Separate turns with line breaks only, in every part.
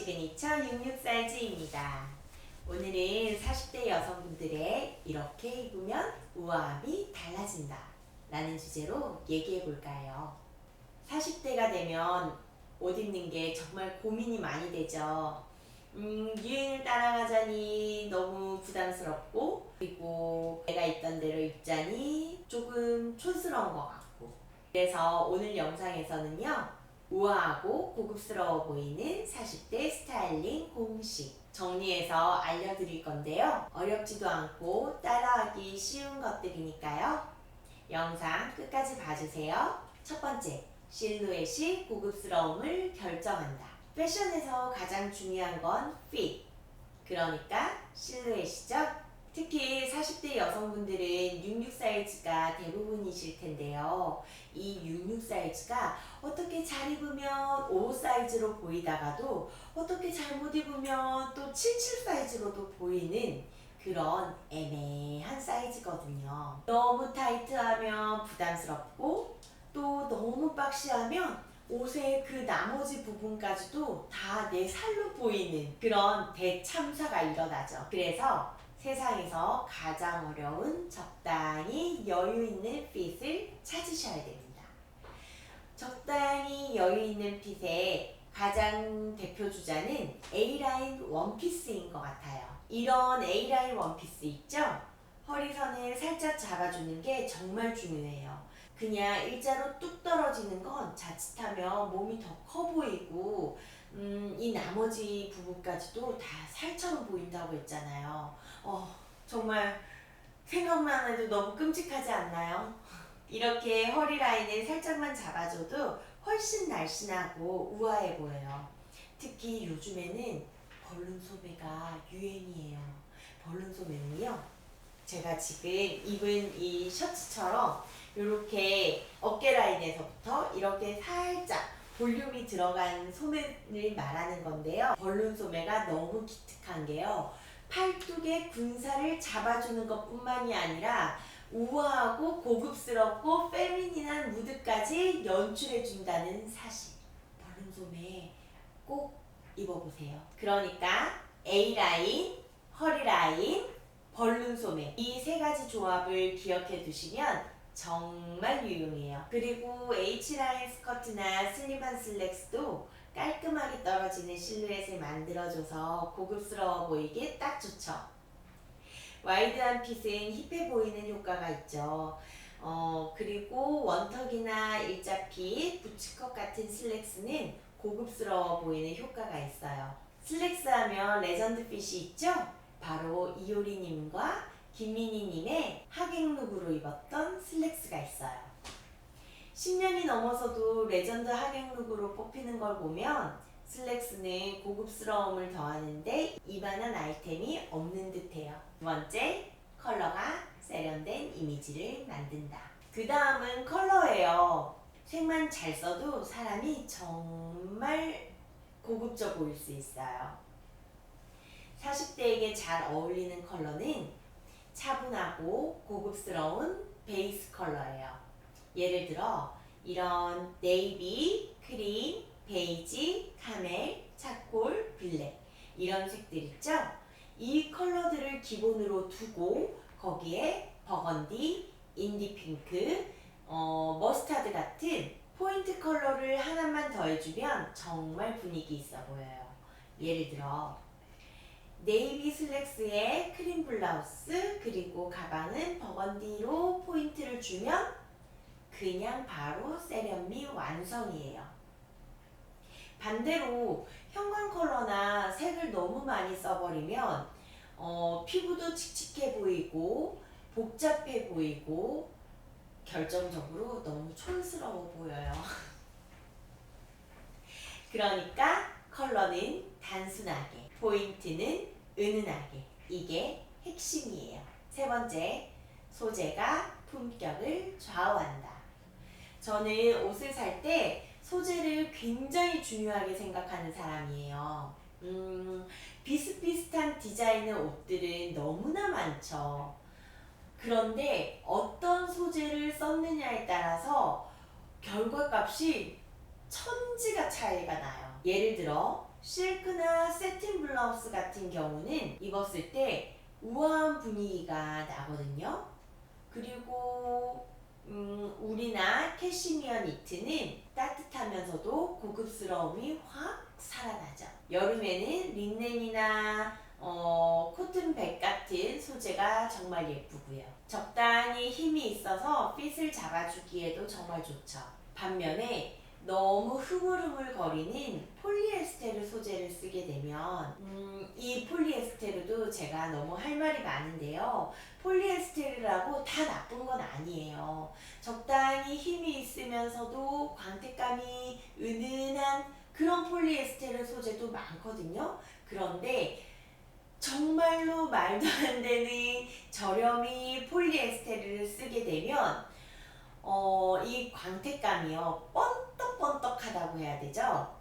시그니처 66 사이즈입니다. 오늘은 40대 여성분들의 이렇게 입으면 우아함이 달라진다 라는 주제로 얘기해 볼까요? 40대가 되면 옷 입는 게 정말 고민이 많이 되죠. 유행을 따라가자니 너무 부담스럽고, 그리고 내가 입던 대로 입자니 조금 촌스러운 것 같고. 그래서 오늘 영상에서는요, 우아하고 고급스러워 보이는 40대 스타일링 공식 정리해서 알려드릴 건데요. 어렵지도 않고 따라하기 쉬운 것들이니까요. 영상 끝까지 봐주세요. 첫 번째, 실루엣이 고급스러움을 결정한다. 패션에서 가장 중요한 건 fit, 그러니까 실루엣이죠. 특히 40대 여성분들은 66 사이즈가 대부분이실 텐데요. 이 66 사이즈가 어떻게 잘 입으면 55 사이즈로 보이다가도 어떻게 잘못 입으면 또 77 사이즈로도 보이는 그런 애매한 사이즈거든요. 너무 타이트하면 부담스럽고, 또 너무 박시하면 옷의 그 나머지 부분까지도 다 내 살로 보이는 그런 대참사가 일어나죠. 그래서 세상에서 가장 어려운 적당히 여유 있는 핏을 찾으셔야 됩니다. 적당히 여유 있는 핏의 가장 대표 주자는 A라인 원피스인 것 같아요. 이런 A라인 원피스 있죠? 허리선을 살짝 잡아주는 게 정말 중요해요. 그냥 일자로 뚝 떨어지는 건 자칫하면 몸이 더 커 보이고, 이 나머지 부분까지도 다 살처럼 보인다고 했잖아요. 정말 생각만 해도 너무 끔찍하지 않나요? 이렇게 허리 라인을 살짝만 잡아줘도 훨씬 날씬하고 우아해 보여요. 특히 요즘에는 벌룬 소매가 유행이에요. 벌룬 소매는요, 제가 지금 입은 이 셔츠처럼 이렇게 어깨 라인에서부터 이렇게 살짝 볼륨이 들어간 소매를 말하는 건데요. 벌룬 소매가 너무 기특한 게요, 팔뚝의 군살을 잡아주는 것뿐만이 아니라 우아하고 고급스럽고 페미닌한 무드까지 연출해준다는 사실. 벌룬 소매 꼭 입어보세요. 그러니까 A라인, 허리라인, 벌룬 소매, 이 세 가지 조합을 기억해 두시면 정말 유용해요. 그리고 H라인 스커트나 슬림한 슬랙스도 깔끔하게 떨어지는 실루엣을 만들어줘서 고급스러워 보이게 딱 좋죠. 와이드한 핏은 힙해 보이는 효과가 있죠. 그리고 원턱이나 일자핏, 부츠컷 같은 슬랙스는 고급스러워 보이는 효과가 있어요. 슬랙스 하면 레전드 핏이 있죠? 바로 이효리님과 김민희님의 하객룩으로 입었던 슬랙스가 있어요. 10년이 넘어서도 레전드 하객룩으로 뽑히는 걸 보면 슬랙스는 고급스러움을 더하는데 이만한 아이템이 없는 듯해요. 두 번째, 컬러가 세련된 이미지를 만든다. 그 다음은 컬러예요. 색만 잘 써도 사람이 정말 고급져 보일 수 있어요. 40대에게 잘 어울리는 컬러는 차분하고 고급스러운 베이스 컬러예요. 예를 들어 이런 네이비, 크림, 베이지, 카멜, 차콜, 블랙, 이런 색들 있죠? 이 컬러들을 기본으로 두고 거기에 버건디, 인디핑크, 머스타드 같은 포인트 컬러를 하나만 더해주면 정말 분위기 있어 보여요. 예를 들어 네이비 슬랙스에 크림 블라우스, 그리고 가방은 버건디로 포인트를 주면 그냥 바로 세련미 완성이에요. 반대로 형광 컬러나 색을 너무 많이 써버리면 피부도 칙칙해 보이고 복잡해 보이고 결정적으로 너무 촌스러워 보여요. 그러니까 컬러는 단순하게, 포인트는 은은하게, 이게 핵심이에요. 세 번째, 소재가 품격을 좌우한다. 저는 옷을 살 때 소재를 굉장히 중요하게 생각하는 사람이에요. 비슷비슷한 디자인의 옷들은 너무나 많죠. 그런데 어떤 소재를 썼느냐에 따라서 결과값이 천지가 차이가 나요. 예를 들어 실크나 세틴 블라우스 같은 경우는 입었을 때 우아한 분위기가 나거든요. 그리고 울이나 캐시미어 니트는 따뜻하면서도 고급스러움이 확 살아나죠. 여름에는 린넨이나 코튼백 같은 소재가 정말 예쁘고요. 적당히 힘이 있어서 핏을 잡아주기에도 정말 좋죠. 반면에 너무 흐물흐물거리는 폴리에스테르 소재를 쓰게 되면 이 폴리에스테르도 제가 너무 할 말이 많은데요. 폴리에스테르라고 다 나쁜 건 아니에요. 적당히 힘이 있으면서도 광택감이 은은한 그런 폴리에스테르 소재도 많거든요. 그런데 정말로 말도 안 되는 저렴이 폴리에스테르를 쓰게 되면 이 광택감이요 번떡번떡하다고 해야 되죠.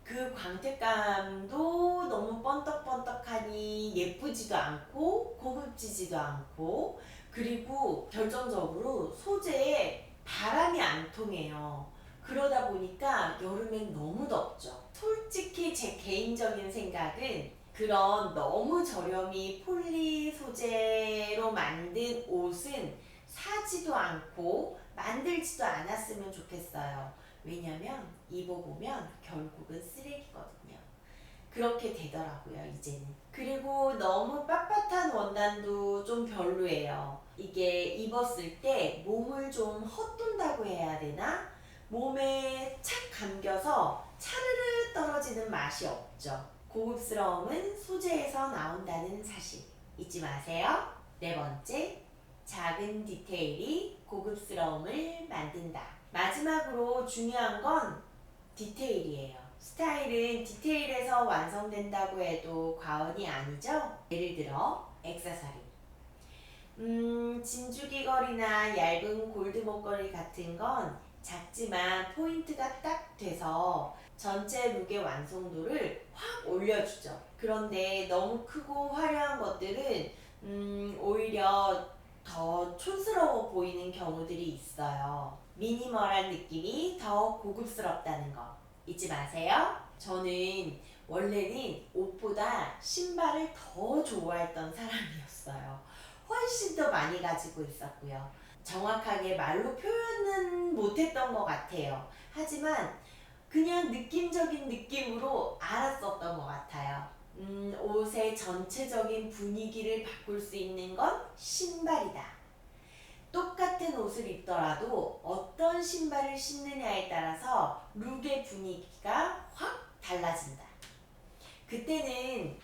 그 광택감도 너무 번떡번떡하니 예쁘지도 않고 고급지지도 않고, 그리고 결정적으로 소재에 바람이 안 통해요. 그러다 보니까 여름엔 너무 덥죠. 솔직히 제 개인적인 생각은 그런 너무 저렴이 폴리 소재로 만든 옷은 사지도 않고 만들지도 않았으면 좋겠어요. 왜냐면 입어보면 결국은 쓰레기거든요. 그렇게 되더라고요, 이제는. 그리고 너무 빳빳한 원단도 좀 별로예요. 이게 입었을 때 몸을 좀 헛돈다고 해야 되나? 몸에 착 감겨서 차르르 떨어지는 맛이 없죠. 고급스러움은 소재에서 나온다는 사실 잊지 마세요. 네 번째, 작은 디테일이 고급스러움을 만든다. 마지막으로 중요한 건 디테일이에요. 스타일은 디테일에서 완성된다고 해도 과언이 아니죠? 예를 들어 액세서리. 진주귀걸이나 얇은 골드 목걸이 같은 건 작지만 포인트가 딱 돼서 전체 룩의 완성도를 확 올려주죠. 그런데 너무 크고 화려한 것들은 오히려 더 촌스러워 보이는 경우들이 있어요. 미니멀한 느낌이 더 고급스럽다는 거 잊지 마세요. 저는 원래는 옷보다 신발을 더 좋아했던 사람이었어요. 훨씬 더 많이 가지고 있었고요. 정확하게 말로 표현은 못했던 것 같아요. 하지만 그냥 느낌적인 느낌으로 알았었던 것 같아요. 옷의 전체적인 분위기를 바꿀 수 있는 건 신발이다. 똑같은 옷을 입더라도 어떤 신발을 신느냐에 따라서 룩의 분위기가 확 달라진다. 그때는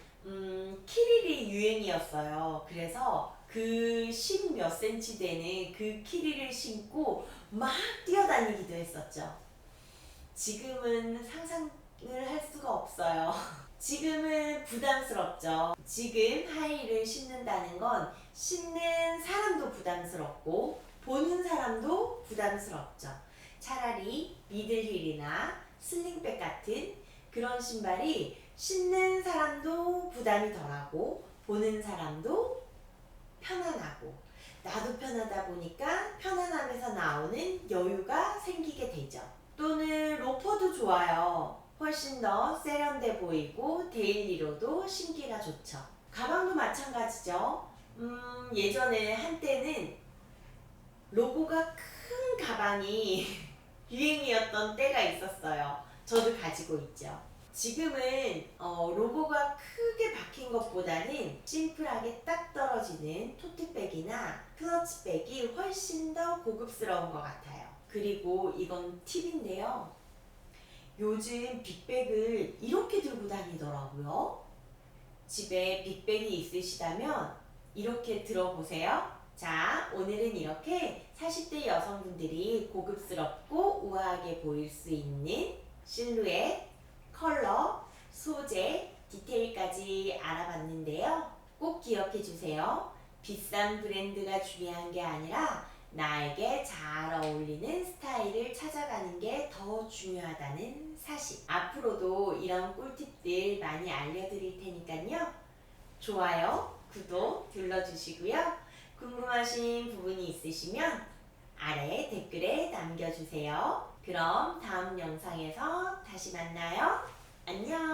키릴이 유행이었어요. 그래서 그 10 몇 센치 되는 그 키릴을 신고 막 뛰어다니기도 했었죠. 지금은 상상을 할 수가 없어요. 지금은 부담스럽죠. 지금 하이힐을 신는다는 건 신는 사람도 부담스럽고 보는 사람도 부담스럽죠. 차라리 미들힐이나 슬링백 같은 그런 신발이 신는 사람도 부담이 덜하고 보는 사람도 편안하고, 나도 편하다 보니까 편안함에서 나오는 여유가 생기게 되죠. 또는 로퍼도 좋아요. 훨씬 더 세련돼 보이고 데일리로도 신기가 좋죠. 가방도 마찬가지죠. 예전에 한때는 로고가 큰 가방이 유행이었던 때가 있었어요. 저도 가지고 있죠. 지금은 로고가 크게 박힌 것보다는 심플하게 딱 떨어지는 토트백이나 클러치백이 훨씬 더 고급스러운 것 같아요. 그리고 이건 팁인데요. 요즘 빅백을 이렇게 들고 다니더라고요. 집에 빅백이 있으시다면 이렇게 들어보세요. 자, 오늘은 이렇게 40대 여성분들이 고급스럽고 우아하게 보일 수 있는 실루엣, 컬러, 소재, 디테일까지 알아봤는데요. 꼭 기억해 주세요. 비싼 브랜드가 중요한 게 아니라 나에게 잘 어울리는 스타일을 찾아가는 게 더 중요하다는 사실. 앞으로도 이런 꿀팁들 많이 알려드릴 테니까요. 좋아요, 구독 눌러주시고요. 궁금하신 부분이 있으시면 아래 댓글에 남겨주세요. 그럼 다음 영상에서 다시 만나요. 안녕!